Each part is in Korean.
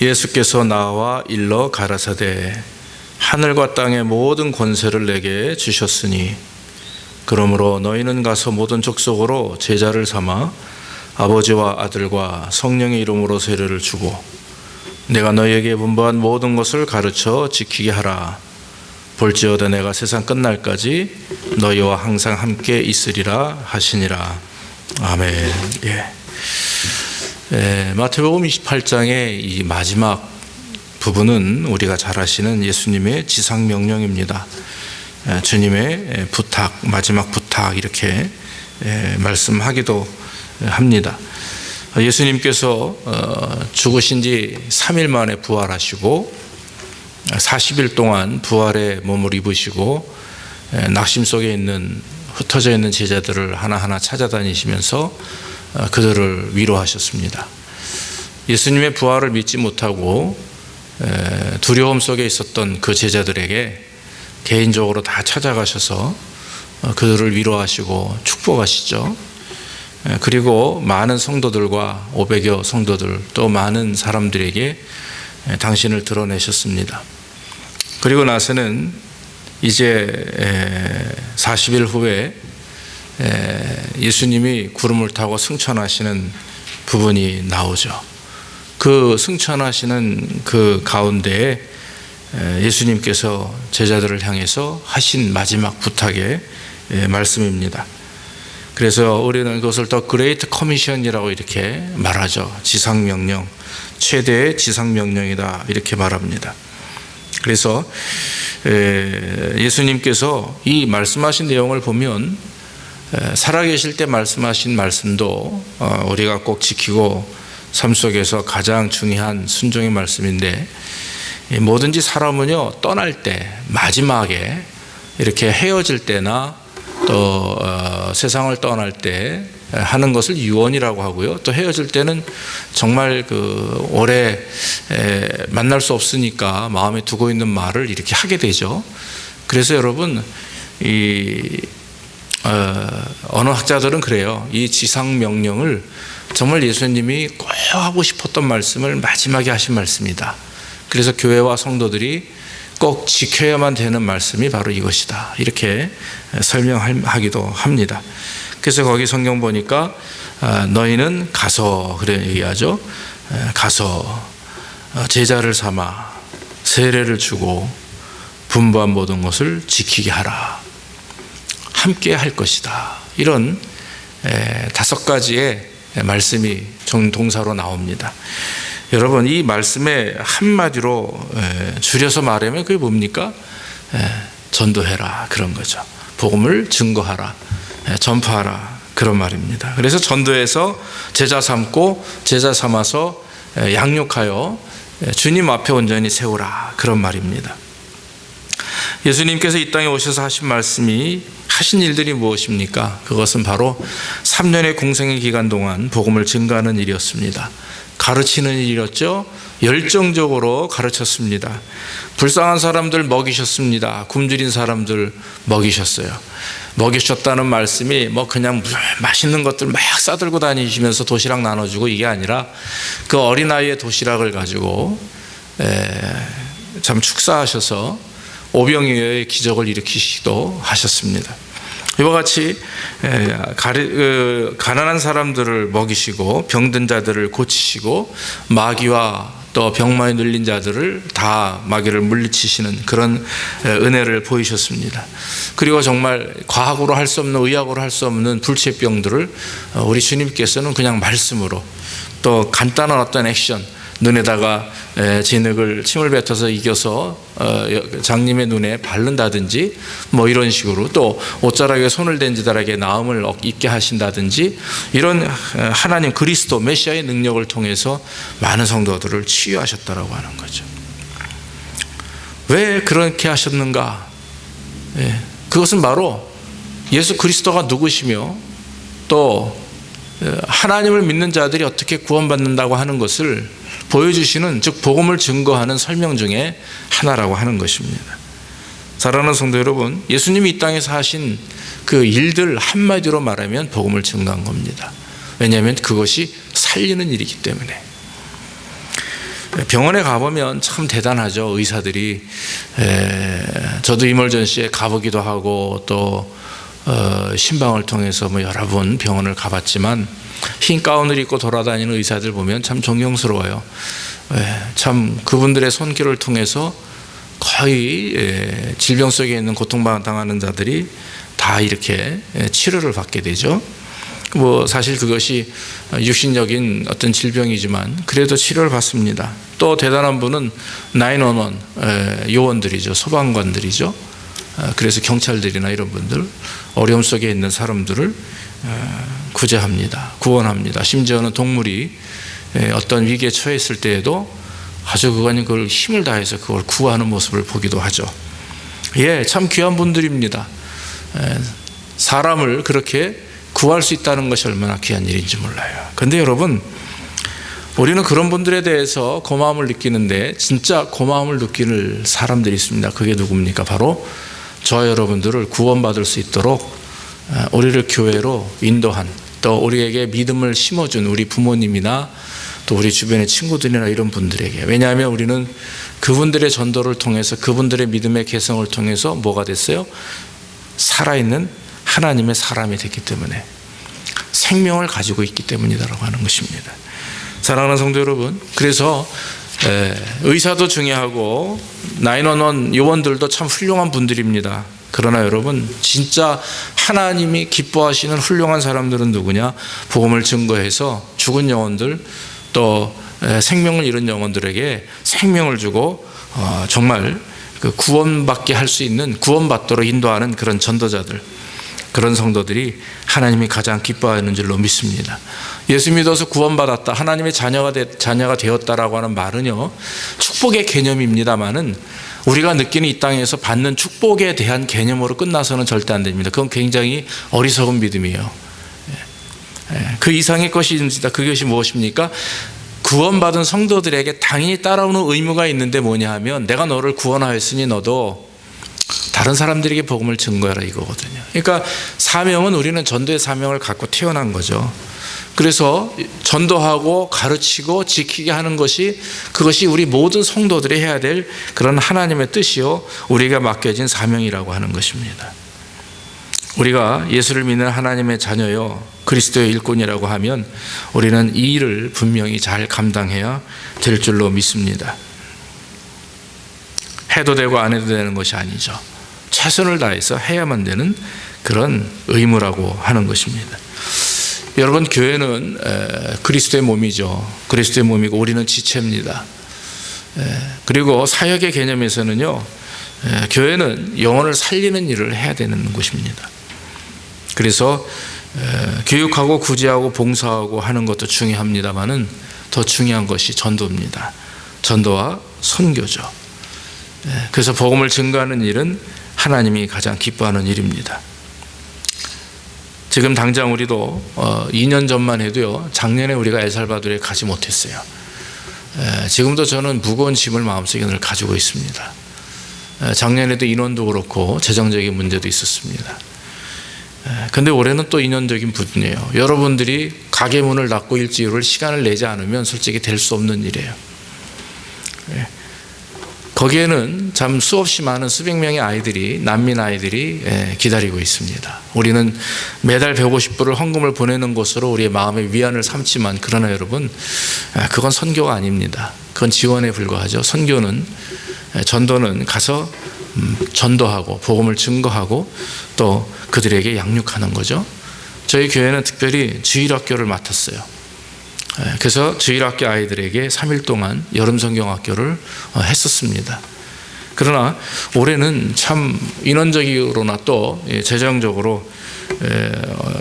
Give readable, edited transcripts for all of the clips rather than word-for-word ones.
예수께서 나와 일러 가라사대 하늘과 땅의 모든 권세를 내게 주셨으니 그러므로 너희는 가서 모든 족속으로 제자를 삼아 아버지와 아들과 성령의 이름으로 세례를 주고 내가 너희에게 분부한 모든 것을 가르쳐 지키게 하라. 볼지어다 내가 세상 끝날까지 너희와 항상 함께 있으리라 하시니라. 아멘. 마태복음 28장의 이 마지막 부분은 우리가 잘 아시는 예수님의 지상명령입니다. 주님의 부탁, 마지막 부탁 이렇게 말씀하기도 합니다. 예수님께서 죽으신 지 3일 만에 부활하시고 40일 동안 부활의 몸을 입으시고 낙심 속에 있는 흩어져 있는 제자들을 하나하나 찾아다니시면서 그들을 위로하셨습니다. 예수님의 부활을 믿지 못하고 두려움 속에 있었던 그 제자들에게 개인적으로 다 찾아가셔서 그들을 위로하시고 축복하시죠. 그리고 많은 성도들과 500여 성도들 또 많은 사람들에게 당신을 드러내셨습니다. 그리고 나서는 이제 40일 후에 예수님이 구름을 타고 승천하시는 부분이 나오죠. 그 승천하시는 그 가운데에 예수님께서 제자들을 향해서 하신 마지막 부탁의 말씀입니다. 그래서 우리는 그것을 더 그레이트 커미션이라고 이렇게 말하죠. 지상명령, 최대의 지상명령이다 이렇게 말합니다. 그래서 예수님께서 이 말씀하신 내용을 보면 살아계실 때 말씀하신 말씀도 우리가 꼭 지키고 삶 속에서 가장 중요한 순종의 말씀인데, 뭐든지 사람은요 떠날 때 마지막에 이렇게 헤어질 때나 또 세상을 떠날 때 하는 것을 유언이라고 하고요. 또 헤어질 때는 정말 그 오래 만날 수 없으니까 마음에 두고 있는 말을 이렇게 하게 되죠. 그래서 여러분 어느 학자들은 그래요. 이 지상명령을 정말 예수님이 꼭 하고 싶었던 말씀을 마지막에 하신 말씀이다. 그래서 교회와 성도들이 꼭 지켜야만 되는 말씀이 바로 이것이다. 이렇게 설명하기도 합니다. 그래서 거기 성경 보니까 너희는 가서 그래 얘기하죠. 가서 제자를 삼아 세례를 주고 분부한 모든 것을 지키게 하라. 함께 할 것이다. 이런 5가지의 말씀이 동사로 나옵니다. 여러분 이 말씀에 한마디로 줄여서 말하면 그게 뭡니까? 전도해라 그런 거죠. 복음을 증거하라, 전파하라 그런 말입니다. 그래서 전도해서 제자 삼고 제자 삼아서 양육하여 주님 앞에 온전히 세우라 그런 말입니다. 예수님께서 이 땅에 오셔서 하신 말씀이 하신 일들이 무엇입니까? 그것은 바로 3년의 공생의 기간 동안 복음을 증거하는 일이었습니다. 가르치는 일이었죠. 열정적으로 가르쳤습니다. 불쌍한 사람들 먹이셨습니다. 굶주린 사람들 먹이셨어요. 먹이셨다는 말씀이 뭐 그냥 맛있는 것들 막 싸들고 다니시면서 도시락 나눠주고 이게 아니라 그 어린아이의 도시락을 가지고 참 축사하셔서 오병이어의 기적을 일으키시기도 하셨습니다. 이와 같이 가난한 사람들을 먹이시고 병든 자들을 고치시고 마귀와 또 병마에 눌린 자들을 다 마귀를 물리치시는 그런 은혜를 보이셨습니다. 그리고 정말 과학으로 할 수 없는, 의학으로 할 수 없는 불치병들을 우리 주님께서는 그냥 말씀으로 또 간단한 어떤 액션, 눈에다가 진흙을 침을 뱉어서 이겨서 장님의 눈에 바른다든지 뭐 이런 식으로, 또 옷자락에 손을 댄 자들에게 나음을 입게 하신다든지 이런 하나님 그리스도 메시아의 능력을 통해서 많은 성도들을 치유하셨다라고 하는 거죠. 왜 그렇게 하셨는가? 그것은 바로 예수 그리스도가 누구시며 또 하나님을 믿는 자들이 어떻게 구원받는다고 하는 것을 보여주시는, 즉 복음을 증거하는 설명 중에 하나라고 하는 것입니다. 사랑하는 성도 여러분, 예수님이 이 땅에서 하신 그 일들 한마디로 말하면 복음을 증거한 겁니다. 왜냐하면 그것이 살리는 일이기 때문에. 병원에 가보면 참 대단하죠. 의사들이. 저도 이멀전시에 가보기도 하고 또 신방을 통해서 뭐 여러 번 병원을 가봤지만 흰 가운을 입고 돌아다니는 의사들 보면 참 존경스러워요. 참 그분들의 손길을 통해서 거의 질병 속에 있는 고통당하는 자들이 다 이렇게 치료를 받게 되죠. 뭐 사실 그것이 육신적인 어떤 질병이지만 그래도 치료를 받습니다. 또 대단한 분은 911 요원들이죠. 소방관들이죠. 그래서 경찰들이나 이런 분들 어려움 속에 있는 사람들을 구제합니다. 구원합니다. 심지어는 동물이 어떤 위기에 처했을 때에도 아주 그걸 힘을 다해서 그걸 구하는 모습을 보기도 하죠. 참 귀한 분들입니다. 사람을 그렇게 구할 수 있다는 것이 얼마나 귀한 일인지 몰라요. 그런데 여러분, 우리는 그런 분들에 대해서 고마움을 느끼는데 진짜 고마움을 느낄 사람들이 있습니다. 그게 누굽니까? 바로 저와 여러분들을 구원받을 수 있도록 우리를 교회로 인도한, 또 우리에게 믿음을 심어준 우리 부모님이나 또 우리 주변의 친구들이나 이런 분들에게. 왜냐하면 우리는 그분들의 전도를 통해서, 그분들의 믿음의 개성을 통해서 뭐가 됐어요? 살아있는 하나님의 사람이 됐기 때문에, 생명을 가지고 있기 때문이다라고 하는 것입니다. 사랑하는 성도 여러분, 그래서 의사도 중요하고 911 요원들도 참 훌륭한 분들입니다. 그러나 여러분, 진짜 하나님이 기뻐하시는 훌륭한 사람들은 누구냐? 복음을 증거해서 죽은 영혼들, 또 생명을 잃은 영혼들에게 생명을 주고 정말 그 구원받게 할 수 있는, 구원받도록 인도하는 그런 전도자들, 그런 성도들이 하나님이 가장 기뻐하는 줄로 믿습니다. 예수 믿어서 구원받았다, 하나님의 자녀가 되었다라고 하는 말은요, 축복의 개념입니다만은 우리가 느끼는 이 땅에서 받는 축복에 대한 개념으로 끝나서는 절대 안 됩니다. 그건 굉장히 어리석은 믿음이에요. 그 이상의 것이 있습니다. 그것이 무엇입니까? 구원받은 성도들에게 당연히 따라오는 의무가 있는데 뭐냐 하면, 내가 너를 구원하였으니 너도 다른 사람들에게 복음을 증거하라, 이거거든요. 그러니까 사명은, 우리는 전도의 사명을 갖고 태어난 거죠. 그래서 전도하고 가르치고 지키게 하는 것이, 그것이 우리 모든 성도들이 해야 될 그런 하나님의 뜻이요, 우리가 맡겨진 사명이라고 하는 것입니다. 우리가 예수를 믿는 하나님의 자녀요, 그리스도의 일꾼이라고 하면 우리는 이 일을 분명히 잘 감당해야 될 줄로 믿습니다. 해도 되고 안 해도 되는 것이 아니죠. 최선을 다해서 해야만 되는 그런 의무라고 하는 것입니다. 여러분, 교회는 그리스도의 몸이죠. 그리스도의 몸이고 우리는 지체입니다. 그리고 사역의 개념에서는요, 교회는 영혼을 살리는 일을 해야 되는 곳입니다. 그래서 교육하고 구제하고 봉사하고 하는 것도 중요합니다만은 더 중요한 것이 전도입니다. 전도와 선교죠. 그래서 복음을 증거하는 일은 하나님이 가장 기뻐하는 일입니다. 지금 당장 우리도 2년 전만 해도요, 작년에 우리가 엘살바도르에 가지 못했어요. 지금도 저는 무거운 짐을 마음속에 늘 가지고 있습니다. 작년에도 인원도 그렇고 재정적인 문제도 있었습니다. 근데 올해는 또 인연적인 부분이에요. 여러분들이 가게 문을 닫고 일주일을 시간을 내지 않으면 솔직히 될 수 없는 일이에요. 거기에는 참 수없이 많은 수백 명의 아이들이, 난민 아이들이 기다리고 있습니다. 우리는 매달 150불을 헌금을 보내는 것으로 우리의 마음의 위안을 삼지만, 그러나 여러분, 그건 선교가 아닙니다. 그건 지원에 불과하죠. 선교는, 전도는 가서 전도하고 복음을 증거하고 또 그들에게 양육하는 거죠. 저희 교회는 특별히 주일학교를 맡았어요. 그래서 주일학교 아이들에게 3일 동안 여름성경학교를 했었습니다. 그러나 올해는 참 인원적으로나 또 재정적으로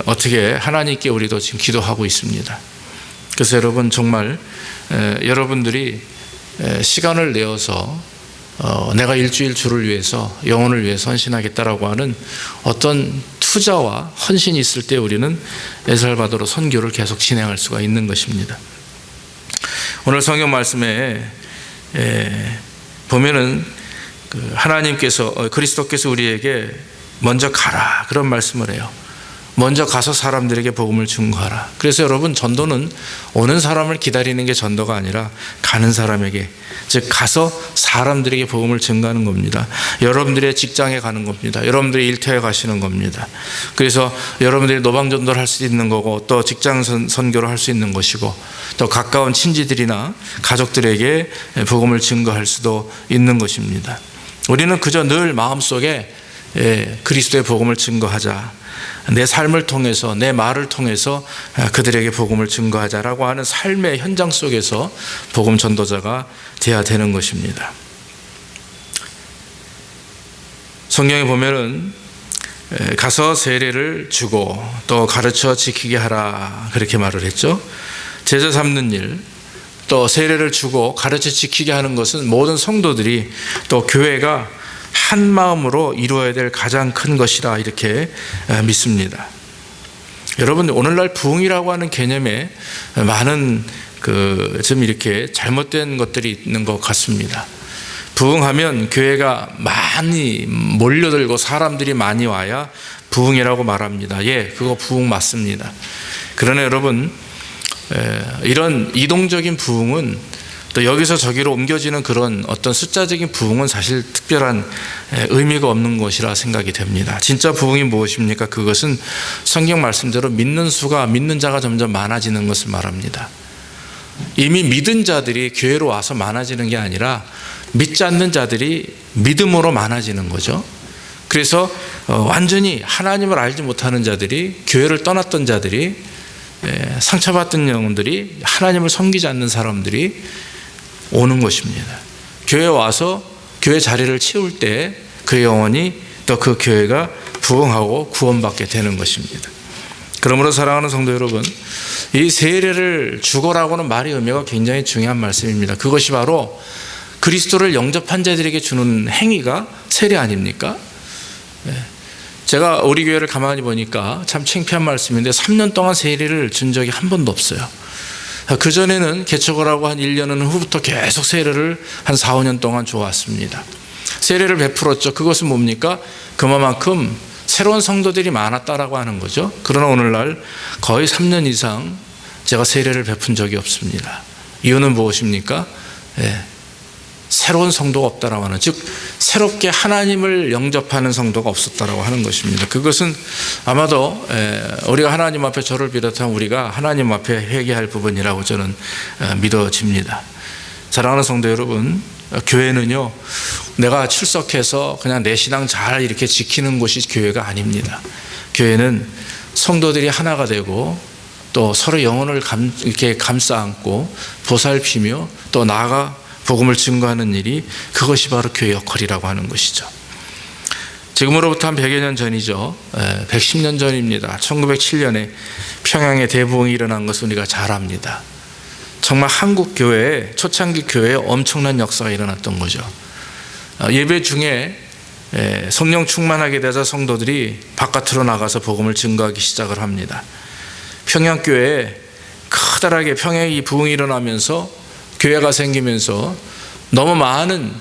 어떻게 하나님께 우리도 지금 기도하고 있습니다. 그래서 여러분, 정말 여러분들이 시간을 내어서 내가 일주일 주를 위해서, 영혼을 위해서 헌신하겠다라고 하는 어떤 투자와 헌신이 있을 때 우리는 엘살바도르 선교를 계속 진행할 수가 있는 것입니다. 오늘 성경 말씀에 보면은 하나님께서, 그리스도께서 우리에게 먼저 가라, 그런 말씀을 해요. 먼저 가서 사람들에게 복음을 증거하라. 그래서 여러분, 전도는 오는 사람을 기다리는 게 전도가 아니라 가는 사람에게, 즉 가서 사람들에게 복음을 증거하는 겁니다. 여러분들의 직장에 가는 겁니다. 여러분들의 일터에 가시는 겁니다. 그래서 여러분들이 노방전도를 할 수 있는 거고, 또 직장 선교를 할 수 있는 것이고, 또 가까운 친지들이나 가족들에게 복음을 증거할 수도 있는 것입니다. 우리는 그저 늘 마음속에 그리스도의 복음을 증거하자, 내 삶을 통해서, 내 말을 통해서 그들에게 복음을 증거하자라고 하는 삶의 현장 속에서 복음 전도자가 되어야 되는 것입니다. 성경에 보면은 가서 세례를 주고 또 가르쳐 지키게 하라, 그렇게 말을 했죠. 제자 삼는 일, 또 세례를 주고 가르쳐 지키게 하는 것은 모든 성도들이, 또 교회가 한 마음으로 이루어야 될 가장 큰 것이라, 이렇게 믿습니다. 여러분, 오늘날 부흥이라고 하는 개념에 많은 좀 이렇게 잘못된 것들이 있는 것 같습니다. 부흥하면 교회가 많이 몰려들고 사람들이 많이 와야 부흥이라고 말합니다. 예, 그거 부흥 맞습니다. 그러나 여러분, 이런 이동적인 부흥은, 또 여기서 저기로 옮겨지는 그런 어떤 숫자적인 부흥은 사실 특별한 의미가 없는 것이라 생각이 됩니다. 진짜 부흥이 무엇입니까? 그것은 성경 말씀대로 믿는 자가 점점 많아지는 것을 말합니다. 이미 믿은 자들이 교회로 와서 많아지는 게 아니라 믿지 않는 자들이 믿음으로 많아지는 거죠. 그래서 완전히 하나님을 알지 못하는 자들이, 교회를 떠났던 자들이, 상처받던 영혼들이, 하나님을 섬기지 않는 사람들이 오는 것입니다. 교회에 와서 교회 자리를 채울 때 그 영혼이, 또 그 교회가 부흥하고 구원받게 되는 것입니다. 그러므로 사랑하는 성도 여러분, 이 세례를 주고라고는 말의 의미가 굉장히 중요한 말씀입니다. 그것이 바로 그리스도를 영접한 자들에게 주는 행위가 세례 아닙니까? 제가 우리 교회를 가만히 보니까 참 창피한 말씀인데 3년 동안 세례를 준 적이 한 번도 없어요. 그전에는 개척을 하고 한 1년 후부터 계속 세례를 한 4, 5년 동안 줘왔습니다. 세례를 베풀었죠. 그것은 뭡니까? 그만큼 새로운 성도들이 많았다라고 하는 거죠. 그러나 오늘날 거의 3년 이상 제가 세례를 베푼 적이 없습니다. 이유는 무엇입니까? 새로운 성도가 없다라고 하는, 즉 새롭게 하나님을 영접하는 성도가 없었다라고 하는 것입니다. 그것은 아마도 우리가 하나님 앞에, 저를 비롯한 우리가 하나님 앞에 회개할 부분이라고 저는 믿어집니다. 사랑하는 성도 여러분, 교회는요, 내가 출석해서 그냥 내 신앙 잘 이렇게 지키는 곳이 교회가 아닙니다. 교회는 성도들이 하나가 되고, 또 서로 영혼을 이렇게 감싸 안고 보살피며 또 나아가 복음을 증거하는 일이, 그것이 바로 교회 역할이라고 하는 것이죠. 지금으로부터 한 100여 년 전이죠. 110년 전입니다. 1907년에 평양에 대부흥이 일어난 것을 우리가 잘 압니다. 정말 한국 교회에, 초창기 교회에 엄청난 역사가 일어났던 거죠. 예배 중에 성령 충만하게 되자 성도들이 바깥으로 나가서 복음을 증거하기 시작을 합니다. 평양교회에 커다랗게 평양이 부흥이 일어나면서 교회가 생기면서 너무 많은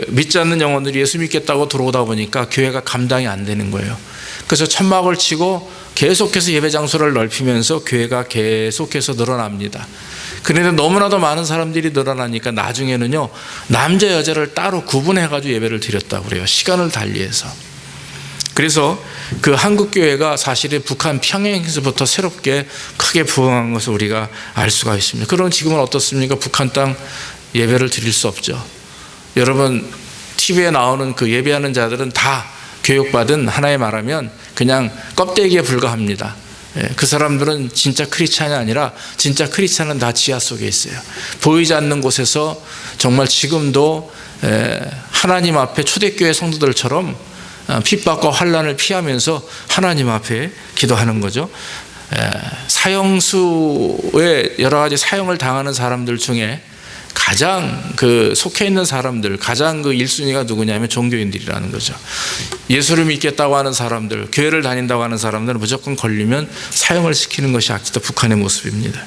믿지 않는 영혼들이 예수 믿겠다고 들어오다 보니까 교회가 감당이 안 되는 거예요. 그래서 천막을 치고 계속해서 예배 장소를 넓히면서 교회가 계속해서 늘어납니다. 그런데 너무나도 많은 사람들이 늘어나니까 나중에는요, 남자 여자를 따로 구분해가지고 예배를 드렸다고 그래요. 시간을 달리해서. 그래서 그 한국교회가 사실은 북한 평양에서부터 새롭게 크게 부흥한 것을 우리가 알 수가 있습니다. 그럼 지금은 어떻습니까? 북한 땅 예배를 드릴 수 없죠. 여러분, TV에 나오는 그 예배하는 자들은 다 교육받은, 하나의 말하면 그냥 껍데기에 불과합니다. 그 사람들은 진짜 크리스찬이 아니라, 진짜 크리스찬은 다 지하 속에 있어요. 보이지 않는 곳에서 정말 지금도 하나님 앞에 초대교회 성도들처럼 핍박과 환난을 피하면서 하나님 앞에 기도하는 거죠. 사형수의 여러 가지 사형을 당하는 사람들 중에 가장 속해 있는 사람들, 가장 1순위가 누구냐면 종교인들이라는 거죠. 예수를 믿겠다고 하는 사람들, 교회를 다닌다고 하는 사람들은 무조건 걸리면 사형을 시키는 것이 아직도 북한의 모습입니다.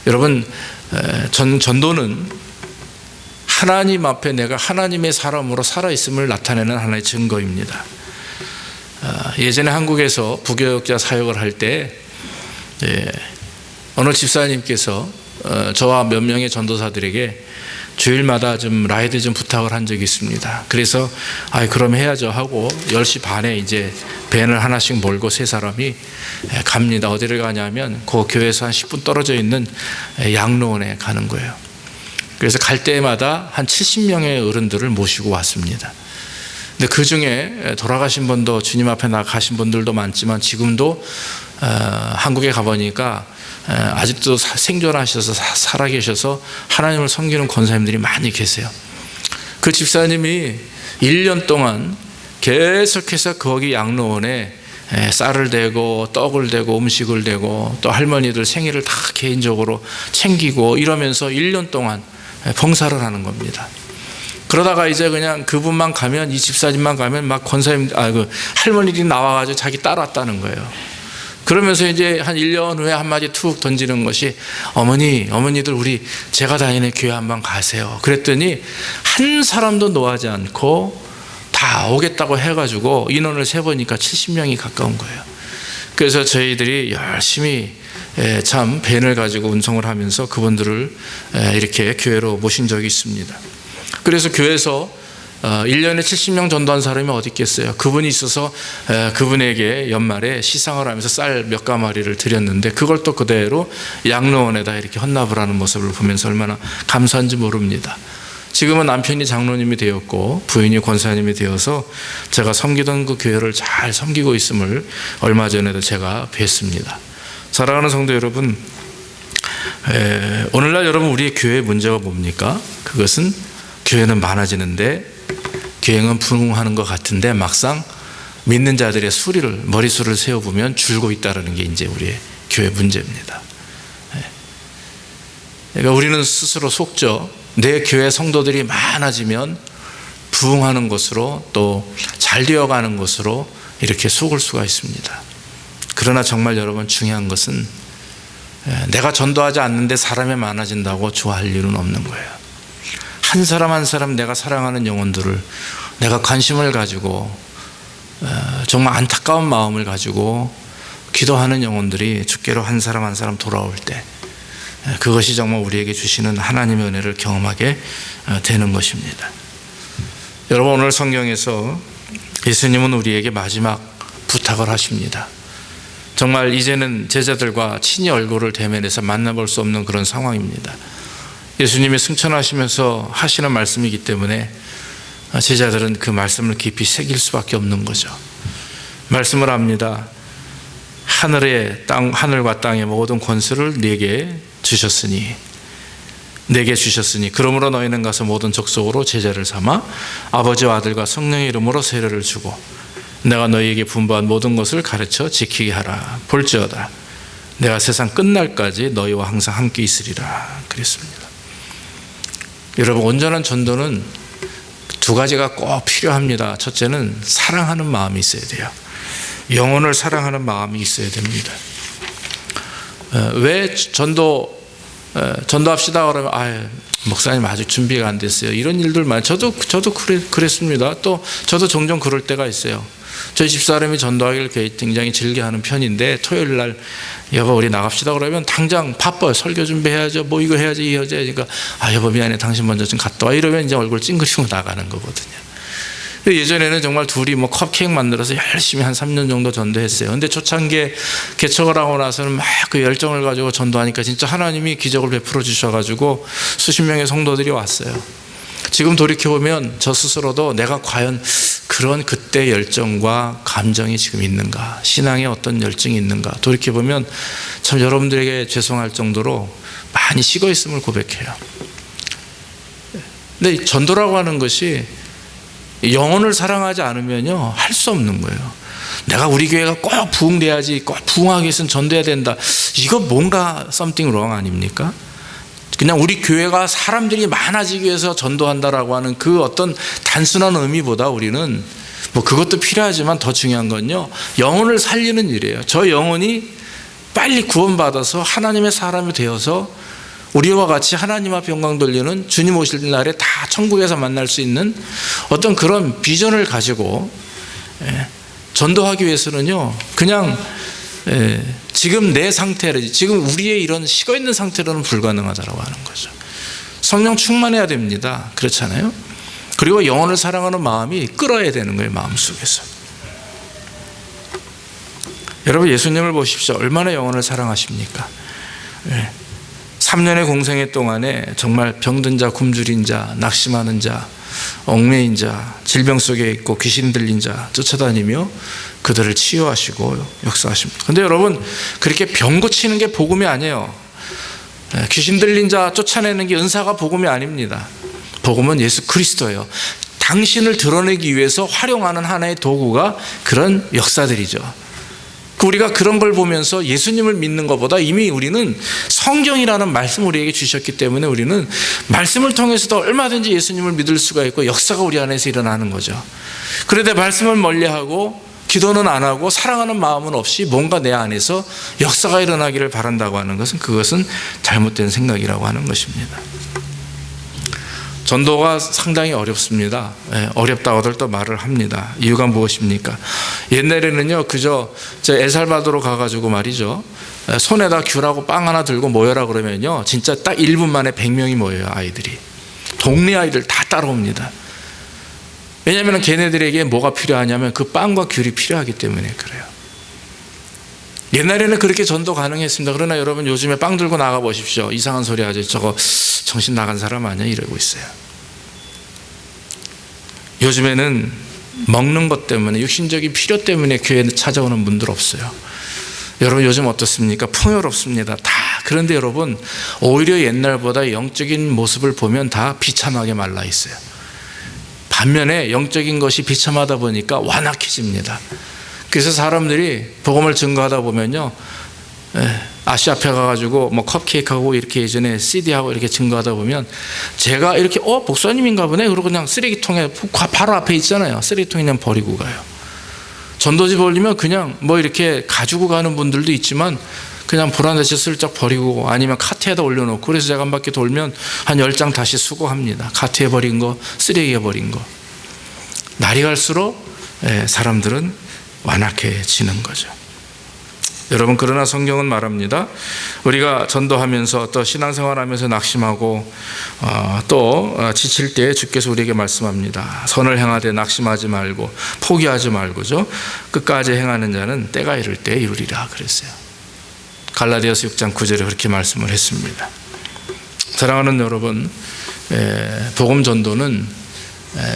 여러분, 전도는 하나님 앞에 내가 하나님의 사람으로 살아있음을 나타내는 하나의 증거입니다. 예전에 한국에서 부교역자 사역을 할 때 어느 집사님께서 저와 몇 명의 전도사들에게 주일마다 좀 라이드 좀 부탁을 한 적이 있습니다. 그래서 그럼 해야죠 하고 10시 반에 이제 밴을 하나씩 몰고 세 사람이 갑니다. 어디를 가냐면 그 교회에서 한 10분 떨어져 있는 양로원에 가는 거예요. 그래서 갈 때마다 한 70명의 어른들을 모시고 왔습니다. 근데 그 중에 돌아가신 분도 주님 앞에 나가신 분들도 많지만 지금도 한국에 가보니까 아직도 생존하셔서 살아계셔서 하나님을 섬기는 권사님들이 많이 계세요. 그 집사님이 1년 동안 계속해서 거기 양로원에 쌀을 대고 떡을 대고 음식을 대고 또 할머니들 생일을 다 개인적으로 챙기고 이러면서 1년 동안 봉사를 하는 겁니다. 그러다가 이제 그냥 그분만 가면, 이 집사님만 가면 막 권사님, 그 할머니들이 나와가지고 자기 따랐다는 거예요. 그러면서 이제 한 1년 후에 한마디 툭 던지는 것이 어머니들 제가 다니는 교회 한번 가세요. 그랬더니 한 사람도 노하지 않고 다 오겠다고 해가지고 인원을 세보니까 70명이 가까운 거예요. 그래서 저희들이 열심히 참 밴을 가지고 운송을 하면서 그분들을 이렇게 교회로 모신 적이 있습니다. 그래서 교회에서 1년에 70명 전도한 사람이 어디 있겠어요. 그분이 있어서 그분에게 연말에 시상을 하면서 쌀 몇 가마리를 드렸는데 그걸 또 그대로 양로원에다 이렇게 헌납을 하는 모습을 보면서 얼마나 감사한지 모릅니다. 지금은 남편이 장로님이 되었고 부인이 권사님이 되어서 제가 섬기던 그 교회를 잘 섬기고 있음을 얼마 전에도 제가 뵀습니다. 사랑하는 성도 여러분, 오늘날 여러분 우리의 교회의 문제가 뭡니까? 그것은 교회는 많아지는데 교회는 부흥하는 것 같은데 막상 믿는 자들의 머릿수를 세어보면 줄고 있다는 게 이제 우리의 교회 문제입니다. 그러니까 우리는 스스로 속죠. 내 교회 성도들이 많아지면 부흥하는 것으로 또 잘 되어가는 것으로 이렇게 속을 수가 있습니다. 그러나 정말 여러분 중요한 것은 내가 전도하지 않는데 사람이 많아진다고 좋아할 이유는 없는 거예요. 한 사람 한 사람 내가 사랑하는 영혼들을 내가 관심을 가지고 정말 안타까운 마음을 가지고 기도하는 영혼들이 주께로 한 사람 한 사람 돌아올 때 그것이 정말 우리에게 주시는 하나님의 은혜를 경험하게 되는 것입니다. 여러분 오늘 성경에서 예수님은 우리에게 마지막 부탁을 하십니다. 정말 이제는 제자들과 친히 얼굴을 대면해서 만나볼 수 없는 그런 상황입니다. 예수님이 승천하시면서 하시는 말씀이기 때문에 제자들은 그 말씀을 깊이 새길 수밖에 없는 거죠. 말씀을 합니다. 하늘과 땅의 모든 권세를 내게 주셨으니 그러므로 너희는 가서 모든 족속으로 제자를 삼아 아버지와 아들과 성령의 이름으로 세례를 주고 내가 너희에게 분부한 모든 것을 가르쳐 지키게 하라. 볼지어다 내가 세상 끝날까지 너희와 항상 함께 있으리라. 그랬습니다. 여러분 온전한 전도는 두 가지가 꼭 필요합니다. 첫째는 사랑하는 마음이 있어야 돼요. 영혼을 사랑하는 마음이 있어야 됩니다. 왜 전도합시다 그러면 목사님 아직 준비가 안 됐어요. 이런 일들 많아요. 저도 그랬습니다. 또 저도 종종 그럴 때가 있어요. 저희 집사람이 전도하기를 굉장히 즐겨하는 편인데 토요일 날 여보 우리 나갑시다 그러면 당장 바빠요. 설교 준비해야죠. 뭐 이거 해야지 이거 해야지. 그러니까 여보 미안해 당신 먼저 좀 갔다 와. 이러면 이제 얼굴 찡그리고 나가는 거거든요. 예전에는 정말 둘이 컵케이크 만들어서 열심히 한 3년 정도 전도했어요. 근데 초창기에 개척을 하고 나서는 막 그 열정을 가지고 전도하니까 진짜 하나님이 기적을 베풀어 주셔가지고 수십 명의 성도들이 왔어요. 지금 돌이켜보면 저 스스로도 내가 과연 그런 그때 열정과 감정이 지금 있는가, 신앙에 어떤 열정이 있는가 돌이켜보면 참 여러분들에게 죄송할 정도로 많이 식어 있음을 고백해요. 근데 전도라고 하는 것이 영혼을 사랑하지 않으면요 할 수 없는 거예요. 내가 우리 교회가 꼭 부흥돼야지, 꼭 부흥하기 위해서는 전도해야 된다. 이거 뭔가 something wrong 아닙니까? 그냥 우리 교회가 사람들이 많아지기 위해서 전도한다라고 하는 그 어떤 단순한 의미보다 우리는 뭐 그것도 필요하지만 더 중요한 건요 영혼을 살리는 일이에요. 저 영혼이 빨리 구원받아서 하나님의 사람이 되어서 우리와 같이 하나님 앞에 영광 돌리는 주님 오실 날에 다 천국에서 만날 수 있는 어떤 그런 비전을 가지고 전도하기 위해서는요, 그냥 지금 내 상태를, 지금 우리의 이런 식어 있는 상태로는 불가능하다라고 하는 거죠. 성령 충만해야 됩니다. 그렇잖아요. 그리고 영혼을 사랑하는 마음이 끓어야 되는 거예요, 마음속에서. 여러분, 예수님을 보십시오. 얼마나 영혼을 사랑하십니까? 3년의 공생애 동안에 정말 병든 자, 굶주린 자, 낙심하는 자, 얽매인 자, 질병 속에 있고 귀신 들린 자 쫓아다니며 그들을 치유하시고 역사하십니다. 그런데 여러분, 그렇게 병 고치는 게 복음이 아니에요. 귀신 들린 자 쫓아내는 게 은사가 복음이 아닙니다. 복음은 예수 그리스도예요. 당신을 드러내기 위해서 활용하는 하나의 도구가 그런 역사들이죠. 우리가 그런 걸 보면서 예수님을 믿는 것보다 이미 우리는 성경이라는 말씀을 우리에게 주셨기 때문에 우리는 말씀을 통해서도 얼마든지 예수님을 믿을 수가 있고 역사가 우리 안에서 일어나는 거죠. 그런데 말씀을 멀리하고 기도는 안 하고 사랑하는 마음은 없이 뭔가 내 안에서 역사가 일어나기를 바란다고 하는 것은, 그것은 잘못된 생각이라고 하는 것입니다. 전도가 상당히 어렵습니다. 어렵다고들 또 말을 합니다. 이유가 무엇입니까? 옛날에는요, 그저 엘살바도르 가가지고 말이죠, 손에다 귤하고 빵 하나 들고 모여라 그러면요, 진짜 딱 1분 만에 100명이 모여요. 아이들이, 동네 아이들 다 따라옵니다. 왜냐하면 걔네들에게 뭐가 필요하냐면 그 빵과 귤이 필요하기 때문에 그래요. 옛날에는 그렇게 전도 가능했습니다. 그러나 여러분, 요즘에 빵 들고 나가 보십시오. 이상한 소리 하죠. 저거 정신 나간 사람 아니야? 이러고 있어요. 요즘에는 먹는 것 때문에, 육신적인 필요 때문에 교회에 찾아오는 분들 없어요. 여러분, 요즘 어떻습니까? 풍요롭습니다. 다. 그런데 여러분, 오히려 옛날보다 영적인 모습을 보면 다 비참하게 말라 있어요. 반면에 영적인 것이 비참하다 보니까 완악해집니다. 그래서 사람들이 복음을 증거하다 보면요, 아시 앞에 가가지고 뭐 컵케이크하고 이렇게 예전에 CD하고 이렇게 증거하다 보면 제가 이렇게 목사님인가 보네, 그러고 그냥 쓰레기통에 바로 앞에 있잖아요. 쓰레기통에 그냥 버리고 가요. 전도지 벌리면 그냥 뭐 이렇게 가지고 가는 분들도 있지만 그냥 보란듯이 슬쩍 버리고, 아니면 카트에다 올려놓고, 그래서 제가 한 바퀴 돌면 한 10장 다시 수거합니다. 카트에 버린 거, 쓰레기에 버린 거. 날이 갈수록 사람들은 완악해지는 거죠. 여러분, 그러나 성경은 말합니다. 우리가 전도하면서 또 신앙생활하면서 낙심하고 또 지칠 때 주께서 우리에게 말씀합니다. 선을 행하되 낙심하지 말고 포기하지 말고죠, 끝까지 행하는 자는 때가 이를 때 이루리라 그랬어요. 갈라디아서 6장 9절에 그렇게 말씀을 했습니다. 사랑하는 여러분, 복음 전도는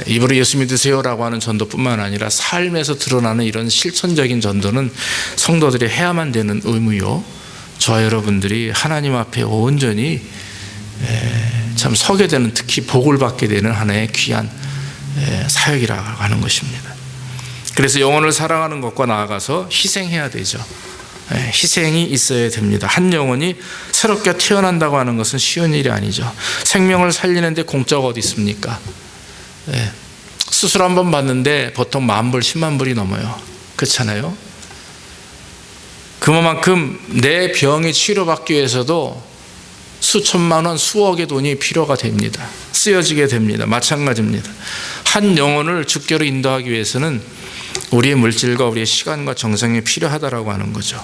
입으로 예수 믿으세요라고 하는 전도뿐만 아니라 삶에서 드러나는 이런 실천적인 전도는 성도들이 해야만 되는 의무요, 저와 여러분들이 하나님 앞에 온전히 참 서게 되는, 특히 복을 받게 되는 하나의 귀한 사역이라고 하는 것입니다. 그래서 영혼을 사랑하는 것과 나아가서 희생해야 되죠. 희생이 있어야 됩니다. 한 영혼이 새롭게 태어난다고 하는 것은 쉬운 일이 아니죠. 생명을 살리는데 공짜가 어디 있습니까? 수술 한번 받는데 보통 10,000불, 100,000불이 넘어요. 그렇잖아요. 그만큼 내 병이 치료받기 위해서도 수천만 원, 수억의 돈이 필요가 됩니다. 쓰여지게 됩니다. 마찬가지입니다. 한 영혼을 주께로 인도하기 위해서는 우리의 물질과 우리의 시간과 정성이 필요하다라고 하는 거죠.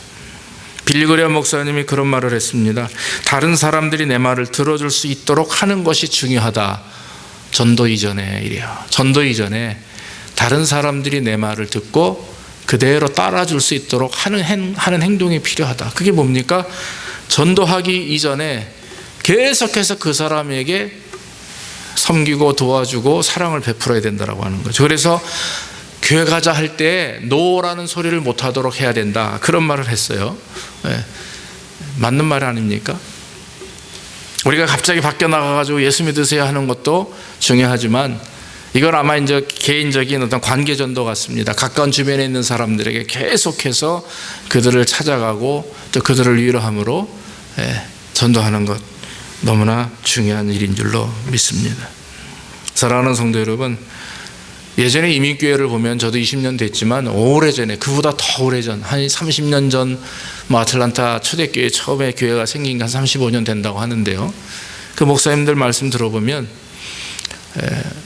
빌리 그레엄 목사님이 그런 말을 했습니다. 다른 사람들이 내 말을 들어줄 수 있도록 하는 것이 중요하다. 전도 이전에 이래요. 전도 이전에 다른 사람들이 내 말을 듣고 그대로 따라줄 수 있도록 하는 행동이 필요하다. 그게 뭡니까? 전도하기 이전에 계속해서 그 사람에게 섬기고 도와주고 사랑을 베풀어야 된다고 하는 거죠. 그래서 교회 가자 할 때 노라는 소리를 못하도록 해야 된다, 그런 말을 했어요. 맞는 말 아닙니까? 우리가 갑자기 밖에 나가가지고 예수 믿으세요 하는 것도 중요하지만, 이건 아마 이제 개인적인 어떤 관계 전도 같습니다. 가까운 주변에 있는 사람들에게 계속해서 그들을 찾아가고 또 그들을 위로함으로 전도하는 것, 너무나 중요한 일인 줄로 믿습니다. 사랑하는 성도 여러분, 예전에 이민교회를 보면 저도 20년 됐지만 오래전에, 그보다 더 오래전, 한 30년 전 아틀란타 초대교회 처음에 교회가 생긴 게 한 35년 된다고 하는데요, 그 목사님들 말씀 들어보면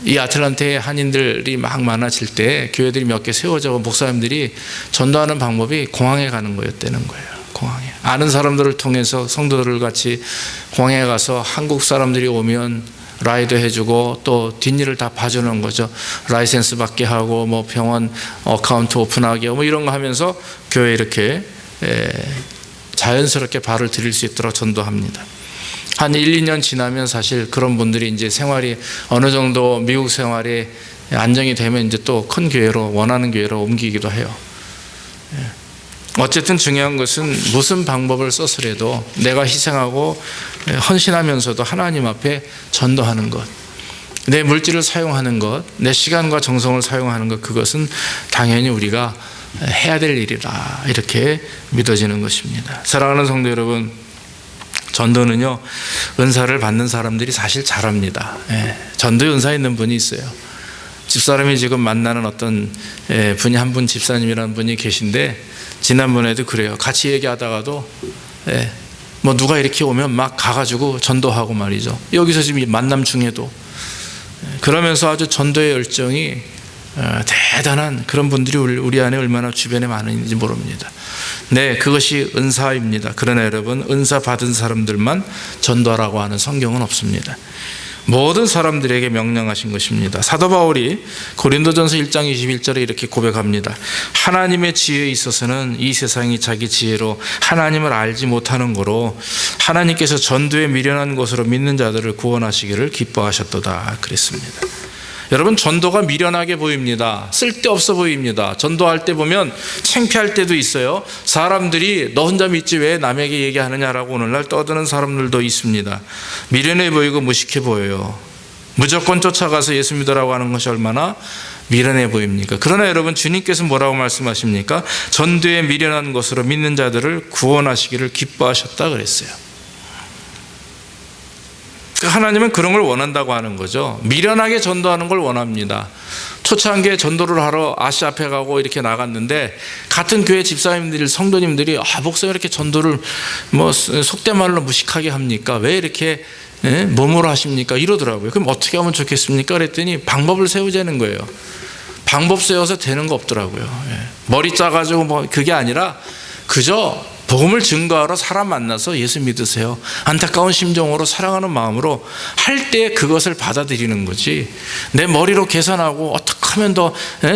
이 아틀란타에 한인들이 막 많아질 때 교회들이 몇 개 세워져 목사님들이 전도하는 방법이 공항에 가는 거였다는 거예요. 공항에 아는 사람들을 통해서 성도들 같이 공항에 가서 한국 사람들이 오면 라이드 해주고 또 뒷일을 다 봐주는 거죠. 라이센스 받게 하고 뭐 병원 어카운트 오픈하게 뭐 이런 거 하면서 교회 이렇게 자연스럽게 발을 들일 수 있도록 전도합니다. 한 1, 2년 지나면 사실 그런 분들이 이제 생활이 어느 정도 미국 생활이 안정이 되면 이제 또 큰 교회로 원하는 교회로 옮기기도 해요. 어쨌든 중요한 것은 무슨 방법을 써서라도 내가 희생하고 헌신하면서도 하나님 앞에 전도하는 것, 내 물질을 사용하는 것, 내 시간과 정성을 사용하는 것, 그것은 당연히 우리가 해야 될 일이라 이렇게 믿어지는 것입니다. 사랑하는 성도 여러분, 전도는요 은사를 받는 사람들이 사실 잘합니다. 전도에 은사 있는 분이 있어요. 집사람이 지금 만나는 어떤 분이 한 분 집사님이라는 분이 계신데 지난번에도 그래요. 같이 얘기하다가도 뭐 누가 이렇게 오면 막 가가지고 전도하고 말이죠. 여기서 지금 만남 중에도 그러면서 아주 전도의 열정이 대단한 그런 분들이 우리 안에 얼마나 주변에 많은지 모릅니다. 네, 그것이 은사입니다. 그러나 여러분, 은사 받은 사람들만 전도하라고 하는 성경은 없습니다. 모든 사람들에게 명령하신 것입니다. 사도 바울이 고린도전서 1장 21절에 이렇게 고백합니다. 하나님의 지혜에 있어서는 이 세상이 자기 지혜로 하나님을 알지 못하는 거로 하나님께서 전도에 미련한 것으로 믿는 자들을 구원하시기를 기뻐하셨도다 그랬습니다. 여러분, 전도가 미련하게 보입니다. 쓸데없어 보입니다. 전도할 때 보면 창피할 때도 있어요. 사람들이 너 혼자 믿지 왜 남에게 얘기하느냐라고 오늘날 떠드는 사람들도 있습니다. 미련해 보이고 무식해 보여요. 무조건 쫓아가서 예수 믿으라고 하는 것이 얼마나 미련해 보입니까? 그러나 여러분, 주님께서 뭐라고 말씀하십니까? 전도에 미련한 것으로 믿는 자들을 구원하시기를 기뻐하셨다 그랬어요. 하나님은 그런 걸 원한다고 하는 거죠. 미련하게 전도하는 걸 원합니다. 초창기에 전도를 하러 아시아 앞에 가고 이렇게 나갔는데 같은 교회 집사님들이 성도님들이 목사님 이렇게 전도를 뭐 속된 말로 무식하게 합니까? 왜 이렇게 몸으로 하십니까? 이러더라고요. 그럼 어떻게 하면 좋겠습니까? 그랬더니 방법을 세우자는 거예요. 방법 세워서 되는 거 없더라고요. 머리 짜가지고 뭐 그게 아니라 그저 복음을 증거하러 사람 만나서 예수 믿으세요. 안타까운 심정으로 사랑하는 마음으로 할 때 그것을 받아들이는 거지. 내 머리로 계산하고 어떻게 하면 더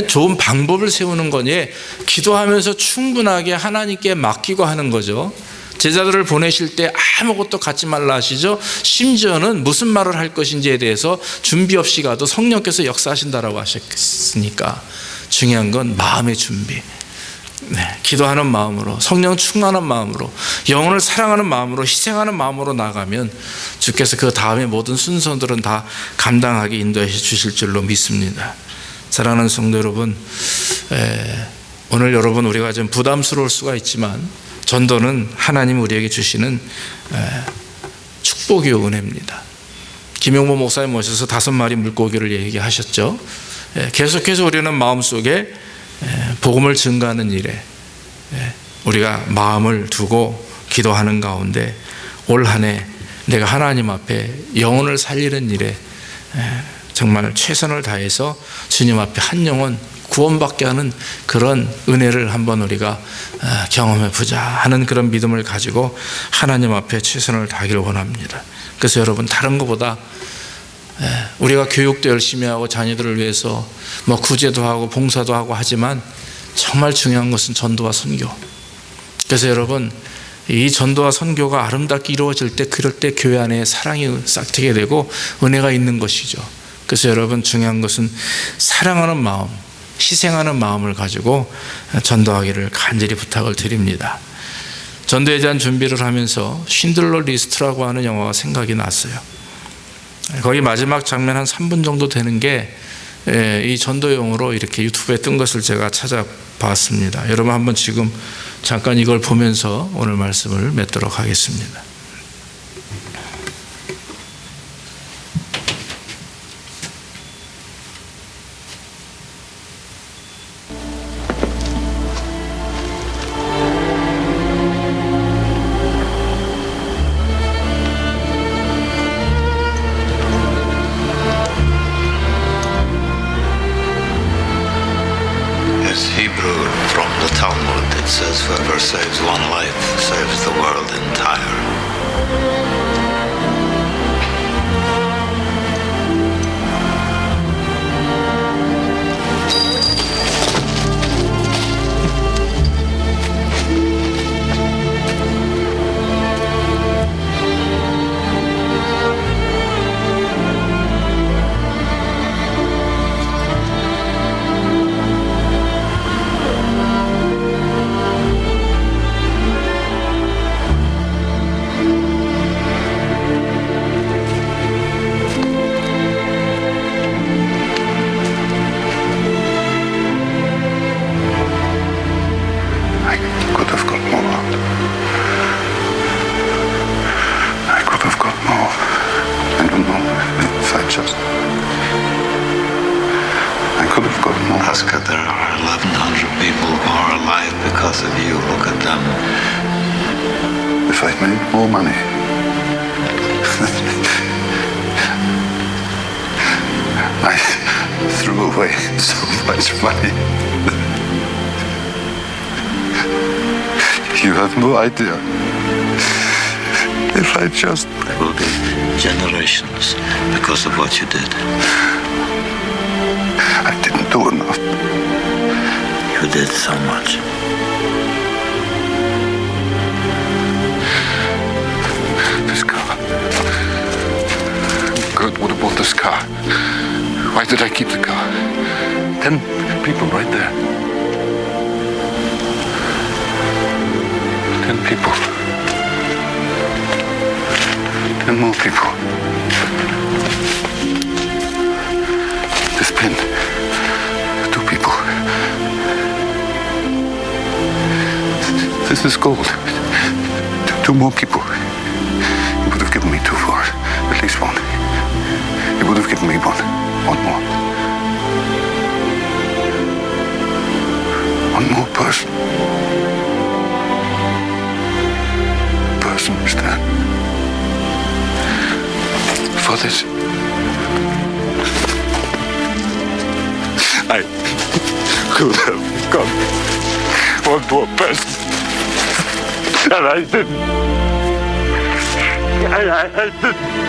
좋은 방법을 세우는 거니 기도하면서 충분하게 하나님께 맡기고 하는 거죠. 제자들을 보내실 때 아무것도 갖지 말라 하시죠. 심지어는 무슨 말을 할 것인지에 대해서 준비 없이 가도 성령께서 역사하신다라고 하셨으니까 중요한 건 마음의 준비. 기도하는 마음으로, 성령 충만한 마음으로, 영혼을 사랑하는 마음으로, 희생하는 마음으로 나가면 주께서 그 다음에 모든 순서들은 다 감당하게 인도해 주실 줄로 믿습니다. 사랑하는 성도 여러분, 오늘 여러분 우리가 좀 부담스러울 수가 있지만 전도는 하나님 우리에게 주시는 축복의 은혜입니다. 김용보 목사님 모셔서 5마리 물고기를 얘기하셨죠. 계속해서 우리는 마음속에 복음을 증거하는 일에 우리가 마음을 두고 기도하는 가운데 올 한 해 내가 하나님 앞에 영혼을 살리는 일에 정말 최선을 다해서 주님 앞에 한 영혼 구원받게 하는 그런 은혜를 한번 우리가 경험해 보자 하는 그런 믿음을 가지고 하나님 앞에 최선을 다하기를 원합니다. 그래서 여러분, 다른 것보다 우리가 교육도 열심히 하고 자녀들을 위해서 뭐 구제도 하고 봉사도 하고 하지만 정말 중요한 것은 전도와 선교. 그래서 여러분, 이 전도와 선교가 아름답게 이루어질 때 그럴 때 교회 안에 사랑이 싹트게 되고 은혜가 있는 것이죠. 그래서 여러분, 중요한 것은 사랑하는 마음, 희생하는 마음을 가지고 전도하기를 간절히 부탁을 드립니다. 전도에 대한 준비를 하면서 쉰들러 리스트라고 하는 영화가 생각이 났어요. 거기 마지막 장면 한 3분 정도 되는 게 이 전도용으로 이렇게 유튜브에 뜬 것을 제가 찾아봤습니다. 여러분 한번 지금 잠깐 이걸 보면서 오늘 말씀을 맺도록 하겠습니다. says, whoever saves one life saves the world entire. Oscar, there are 1,100 people who are alive because of you. Look at them. If I'd made more money. I threw away so much money. You have no idea. If I just... There will be generations because of what you did. I didn't do enough. You did so much. This car. Kurt would have bought this car. Why did I keep the car? 10 people right there. 10 people. 10 more people. This pin. 2 people. This is gold. 2 more people. He would have given me 2 for it. At least 1. He would have given me 1. 1 more. 1 more person. Person is there. For this. I could have got 1 more person. And I didn't. I didn't.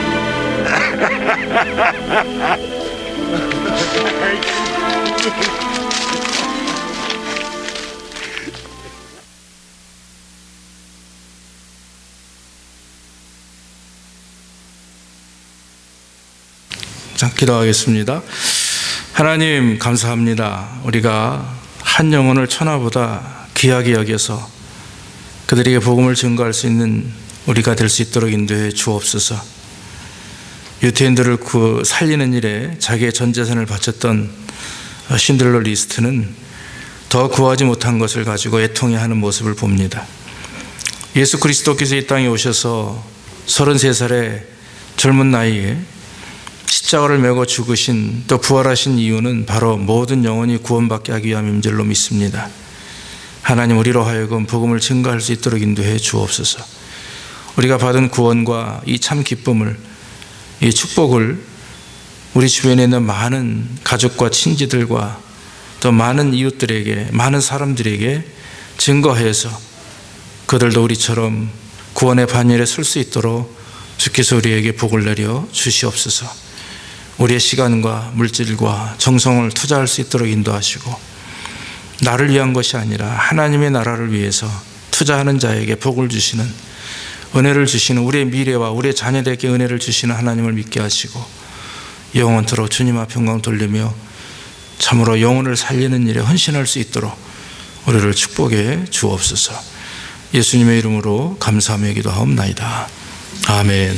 자, 기도하겠습니다. 하나님 감사합니다. 우리가 한 영혼을 천하보다 귀하게 여겨서 그들에게 복음을 증거할 수 있는 우리가 될 수 있도록 인도해 주옵소서. 유태인들을 살리는 일에 자기의 전 재산을 바쳤던 신들러 리스트는 더 구하지 못한 것을 가지고 애통해하는 모습을 봅니다. 예수 그리스도께서 이 땅에 오셔서 33살의 젊은 나이에 십자가를 메고 죽으신 또 부활하신 이유는 바로 모든 영혼이 구원받게 하기 위함인 줄로 믿습니다. 하나님, 우리로 하여금 복음을 증거할 수 있도록 인도해 주옵소서. 우리가 받은 구원과 이 참 기쁨을, 이 축복을 우리 주변에 있는 많은 가족과 친지들과 또 많은 이웃들에게, 많은 사람들에게 증거해서 그들도 우리처럼 구원의 반열에 설 수 있도록 주께서 우리에게 복을 내려 주시옵소서. 우리의 시간과 물질과 정성을 투자할 수 있도록 인도하시고, 나를 위한 것이 아니라 하나님의 나라를 위해서 투자하는 자에게 복을 주시는, 은혜를 주시는, 우리의 미래와 우리의 자녀들에게 은혜를 주시는 하나님을 믿게 하시고, 영원토록 주님 앞에 영광 돌리며 참으로 영혼을 살리는 일에 헌신할 수 있도록 우리를 축복해 주옵소서. 예수님의 이름으로 감사하며 기도하옵나이다. 아멘.